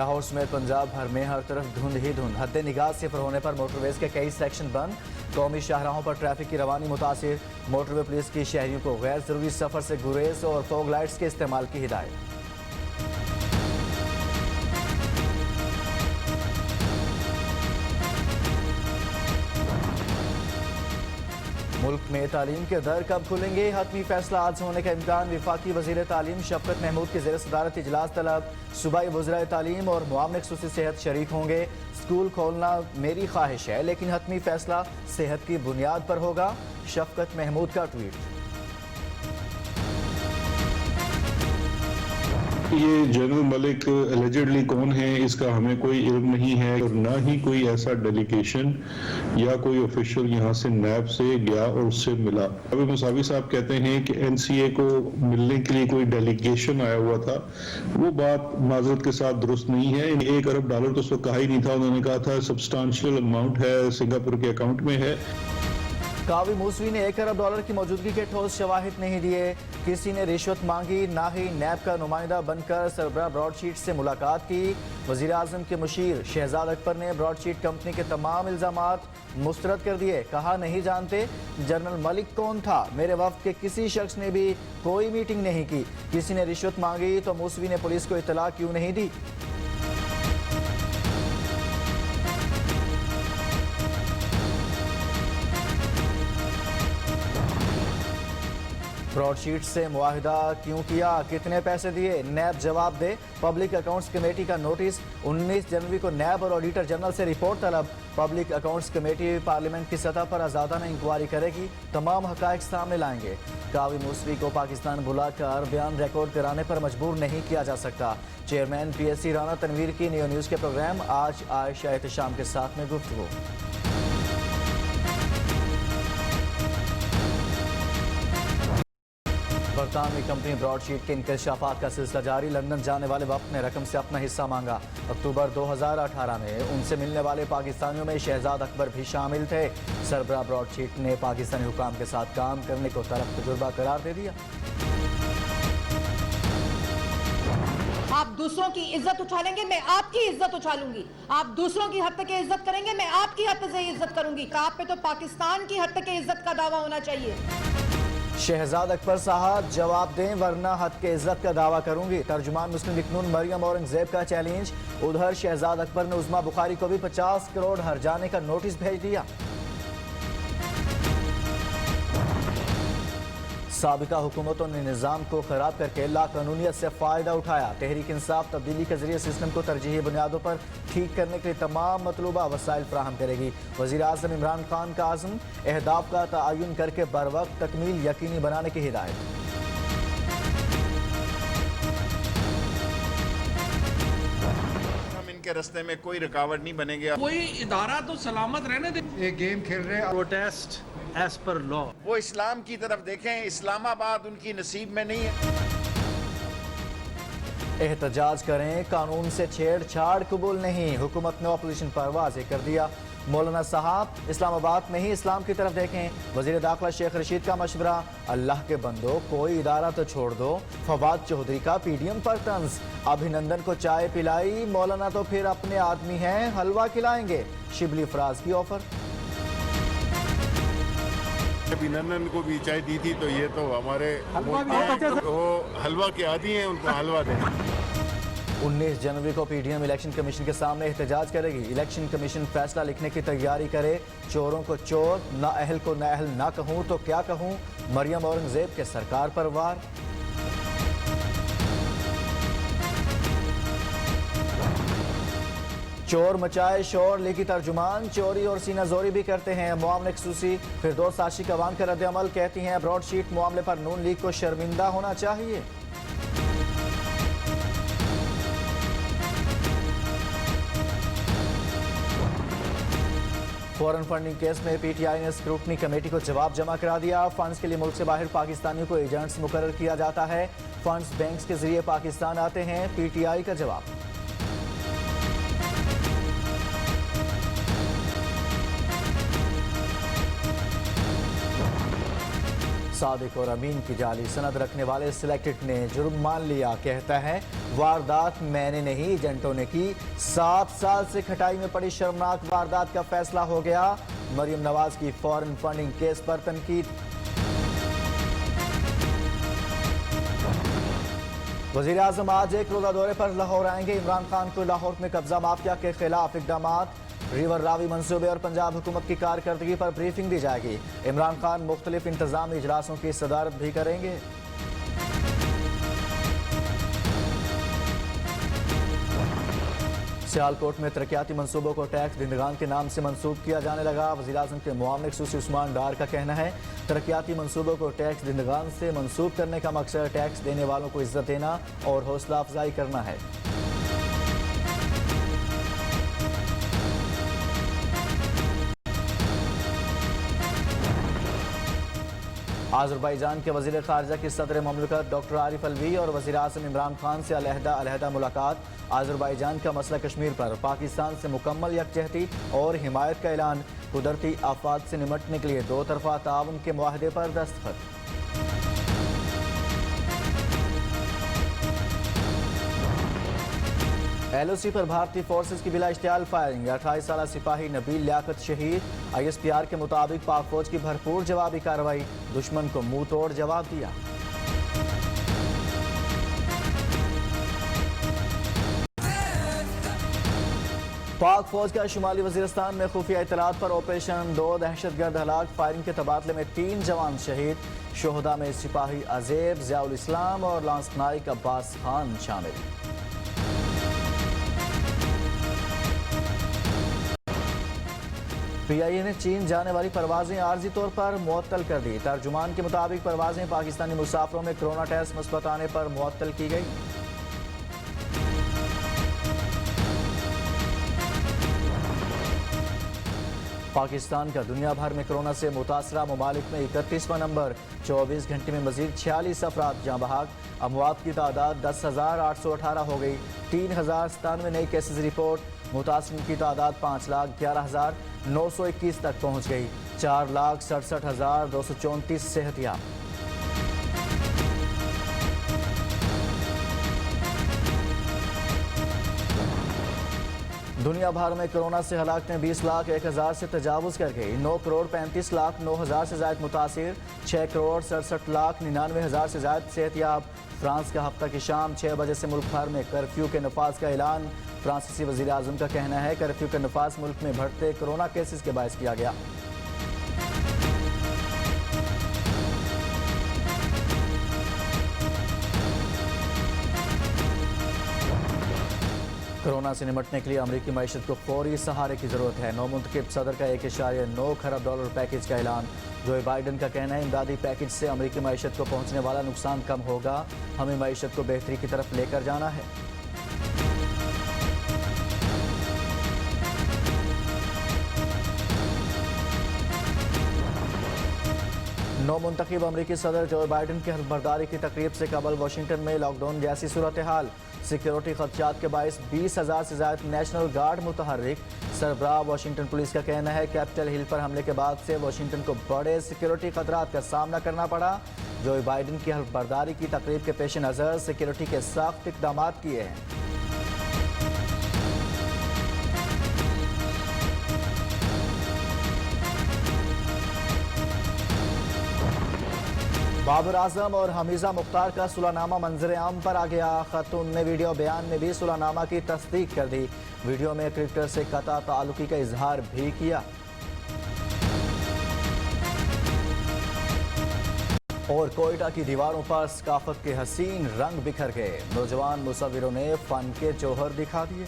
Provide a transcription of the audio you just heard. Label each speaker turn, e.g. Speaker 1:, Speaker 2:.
Speaker 1: लाहौर समेत पंजाब भर में हर तरफ धुंध ही धुंध। हद निगाह सिफर होने पर मोटरवेज के कई सेक्शन बंद। कौमी शाहराहों पर ट्रैफिक की रवानी मुतासिर। मोटरवे पुलिस की शहरियों को गैर जरूरी सफर से गुरेज और फॉग लाइट्स के इस्तेमाल की हिदायत। मुल्क में तालीम के दर कब खुलेंगे, हतमी फैसला आज होने का इम्कान। विफाकी वजीर तालीम शफकत महमूद की ज़ेर सदारत इजलास तलब। सूबाई वज़राए तालीम और मुआवने खुसूसी सेहत शरीक होंगे। स्कूल खोलना मेरी ख्वाहिश है लेकिन हतमी फैसला सेहत की बुनियाद पर होगा। शफकत महमूद का ट्वीट।
Speaker 2: ये जनरल मलिक एलिजिडली कौन है इसका हमें कोई इल्म नहीं है और ना ही कोई ऐसा डेलीगेशन या कोई ऑफिशियल यहाँ से नैब से गया और उससे मिला। अभी मुसावी साहब कहते हैं कि एनसीए को मिलने के लिए कोई डेलीगेशन आया हुआ था। वो बात माजरत के साथ दुरुस्त नहीं है। $1 अरब तो उस वक्त कहा ही नहीं था। उन्होंने कहा था सब्सटेंशियल अमाउंट है, सिंगापुर के अकाउंट में है।
Speaker 1: कावी मूसवी ने $1 अरब की मौजूदगी के ठोस शवाहिद नहीं दिए। किसी ने रिश्वत मांगी, ना ही नैब का नुमाइंदा बनकर सरबराह ब्रॉडशीट से मुलाकात की। वजीर आजम के मुशीर शहजाद अकबर ने ब्रॉडशीट कंपनी के तमाम इल्जामात मुस्तरद कर दिए। कहा नहीं जानते जनरल मलिक कौन था। मेरे वफ्द के किसी शख्स ने भी कोई मीटिंग नहीं की। किसी ने रिश्वत मांगी तो मूसवी ने पुलिस को इतला क्यों नहीं दी। ब्रॉडशीट से मुआहिदा क्यों किया, कितने पैसे दिए, नैब जवाब दे। पब्लिक अकाउंट्स कमेटी का नोटिस। 19 जनवरी को नैब और ऑडिटर जनरल से रिपोर्ट तलब। पब्लिक अकाउंट्स कमेटी पार्लियामेंट की सतह पर आज़ादाना इंक्वायरी करेगी। तमाम हकायक सामने लाएंगे। कावी मूसवी को पाकिस्तान बुलाकर बयान रिकॉर्ड कराने पर मजबूर नहीं किया जा सकता। चेयरमैन PSC राना तनवीर की नियो न्यूज़ के प्रोग्राम आज आयशा एहतशाम के साथ में गुफ्तगू। बरतानवी कंपनी ब्रॉडशीट के इंकशाफात का सिलसिला जारी। लंदन जाने वाले वक्त ने रकम से अपना हिस्सा मांगा। अक्टूबर 2018 में उनसे मिलने वाले पाकिस्तानियों में शहजाद अकबर भी शामिल थे। सरबराह ब्रॉडशीट ने पाकिस्तानी हुकाम के साथ काम करने को तलब तजुर्बा करार दे दिया।
Speaker 3: आप दूसरों की इज्जत उठा लेंगे, मैं आपकी इज्जत उठा लूंगी। आप दूसरों की हद तक इज्जत करेंगे, मैं आपकी हद से इज्जत करूंगी। आप पे तो पाकिस्तान की हद तक इज्जत का दावा होना चाहिए।
Speaker 1: शहजाद अकबर साहब जवाब दें वरना हद के इज्जत का दावा करूंगी। तर्जुमान मुस्लिम लीग नून मरियम औरंगजेब का चैलेंज। उधर शहजाद अकबर ने उस्मा बुखारी को भी 50 करोड़ हर्जाने का नोटिस भेज दिया। साबिका हुकूमतों ने निज़ाम को खराब करके लाकानूनियत से फ़ायदा उठाया। तहरीक इंसाफ तब्दीली के जरिए सिस्टम को तरजीही बुनियादों पर ठीक करने के लिए तमाम मतलूबा वसाइल फ्राहम करेगी। वज़ीर आज़म इमरान खान का आज़म अहदाफ का तआयुन करके बरवक्त तकमील यकीनी बनाने की हिदायत।
Speaker 4: के रास्ते में कोई रुकावट नहीं बनेगी।
Speaker 5: कोई इदारा तो सलामत रहने दे।
Speaker 6: एक गेम खेल रहे हैं, प्रोटेस्ट एज पर लॉ।
Speaker 4: वो इस्लाम की तरफ देखें, इस्लामाबाद उनकी नसीब में नहीं है।
Speaker 1: एहतजाज करें, कानून से छेड़छाड़ कबूल नहीं। हुकूमत ने अपोजिशन पर वाज़ेह कर दिया। मौलाना साहब इस्लामाबाद में ही इस्लाम की तरफ देखें। वज़ीर दाखिला शेख रशीद का मशवरा। अल्लाह के बंदो कोई इदारा तो छोड़ दो। फवाद चौधरी का PDM पर तंज। अभिनंदन को चाय पिलाई, मौलाना तो फिर अपने आदमी हैं, हलवा खिलाएंगे। शिबली फराज की ऑफर।
Speaker 7: अभिनंदन को भी चाय दी थी तो ये तो हमारे वो हलवा के आदी हैं, उनको हलवा दें।
Speaker 1: 19 जनवरी को PDM इलेक्शन कमीशन के सामने एहतजाज करेगी। इलेक्शन कमीशन फैसला लिखने की तैयारी करे। चोरों को चोर, नाअहल को नाअहल ना कहूँ तो क्या कहूँ। मरियम औरंगजेब के सरकार पर वार। चोर मचाए शोर, लेकी तर्जुमान चोरी और सीना जोरी भी करते हैं। मुआवने खसूसी फिरदौस आशिक अवान का रद्द-ए-अमल। कहती हैं ब्रॉडशीट मामले पर नून लीग को शर्मिंदा होना चाहिए। फॉरेन फंडिंग केस में PTI ने स्क्रूटनी कमेटी को जवाब जमा करा दिया। फंड्स के लिए मुल्क से बाहर पाकिस्तानियों को एजेंट्स मुकर्रर किया जाता है। फंड्स बैंक्स के जरिए पाकिस्तान आते हैं। PTI का जवाब। सादिक और अमीन की जाली सनद रखने वाले सिलेक्टेड ने जुर्म मान लिया। कहता है वारदात मैंने नहीं एजेंटों ने की। 7 साल से खटाई में पड़ी शर्मनाक वारदात का फैसला हो गया। मरियम नवाज की फॉरेन फंडिंग केस पर तनकीद। वजीर आजम आज एक रोजा दौरे पर लाहौर आएंगे। इमरान खान को लाहौर में कब्जा माफिया के खिलाफ इकदाम, रिवर रावी मंसूबे और पंजाब हुकूमत की कारकर्दगी पर ब्रीफिंग दी जाएगी। इमरान खान मुख्तलिफ इंतजामी इजलासों की सदारत भी करेंगे। सियालकोट में तरक्याती मंसूबों को टैक्स दहिंदगान के नाम से मंसूब किया जाने लगा। वज़ीर आज़म के मुआविन खसूसी उस्मान डार का कहना है तरक्याती मंसूबों को टैक्स दहिंदगान से मंसूब करने का मकसद टैक्स देने वालों को इज्जत देना और हौसला अफजाई करना है। आज़रबाईजान के वज़ीर ख़ारिजा की सदर ममलकत डॉक्टर आरिफ अलवी और वज़ीर आज़म इमरान खान से अलहदा मुलाकात। आज़रबाईजान का मसला कश्मीर पर पाकिस्तान से मुकम्मल यकजहती और हिमायत का ऐलान। कुदरती आफात से निमटने के लिए दो तरफा ताउन के मुआहदे पर दस्तखत। LOC पर भारतीय फोर्सेज की बिला इश्तियाल फायरिंग। 28 साल सिपाही नबील लियाकत शहीद। ISPR के मुताबिक पाक फौज की भरपूर जवाबी कार्रवाई, दुश्मन को मुंह तोड़ जवाब दिया। पाक फौज का शुमाली वजीरिस्तान में खुफिया इतलात पर ऑपरेशन 2 दहशतगर्द हलाक। फायरिंग के तबादले में 3 जवान शहीद। शोहदा में सिपाही अजेब, ज़ियाउल इस्लाम और लांस नाइक अब्बास खान शामिल। PIA ने चीन जाने वाली परवाजें आर्जी तौर पर मुअत्तल कर दी। तर्जुमान के मुताबिक परवाजें पाकिस्तानी मुसाफिरों में कोरोना टेस्ट मुस्बत आने पर मुअत्तल की गई। पाकिस्तान का दुनिया भर में कोरोना से मुतासरा ममालिक में 31वां नंबर। 24 घंटे में मजीद 46 अफराद जाँ बहक। अमवात की तादाद 10,818 हो गई। 3,097 नए केसेज रिपोर्ट। मुतासरीन की तादाद 5,11,921 तक पहुँच गई। 4,67,234 सेहतियाब। दुनिया भर में कोरोना से हलाकतें 20,01,000 से तजावुज़ कर गई। 9,35,09,000 से ज़ायद मुतासिर। 6,67,99,000 से ज़ायद सेहतियाब। फ्रांस का हफ्ता की शाम 6 बजे से मुल्क भर में कर्फ्यू के नफाज का ऐलान। फ्रांसीसी वज़ीर आज़म का कहना है कर्फ्यू का नफाज मुल्क में बढ़ते कोरोना केसेस के बायस किया गया। कोरोना से निमटने के लिए अमरीकी मईशत को फौरी सहारे की जरूरत है। नौमुंतखब सदर का $1.9 खरब पैकेज का ऐलान। जो बाइडन का कहना है इमदादी पैकेज से अमरीकी मईशत को पहुंचने वाला नुकसान कम होगा। हमें मईशत को बेहतरी की तरफ लेकर जाना है। नौमुंतखब अमरीकी सदर जो बाइडन की हल्फबर्दारी की तकरीब से कबल वाशिंगटन में लॉकडाउन जैसी सूरत हाल। सिक्योरिटी खदशात के बायस 20,000 से ज़्यादा नेशनल गार्ड मुतहर्रिक। सरबराह वाशिंगटन पुलिस का कहना है कैपिटल हिल पर हमले के बाद से वाशिंगटन को बड़े सिक्योरिटी खतरात का सामना करना पड़ा। जो बाइडन की हल्फबर्दारी की तकरीब के पेश नज़र सिक्योरिटी के सख्त इक़दाम किए हैं। बाबर आजम और हमीजा मुख्तार का सुलहनामा मंजर आम पर आ गया। खातून ने वीडियो बयान में भी सुलहनामा की तस्दीक कर दी। वीडियो में क्रिकेटर से कता ताल्लुकी का इजहार भी किया। और कोयटा की दीवारों पर सकाफत के हसीन रंग बिखर गए। नौजवान मुसव्विरों ने फन के जौहर दिखा दिए।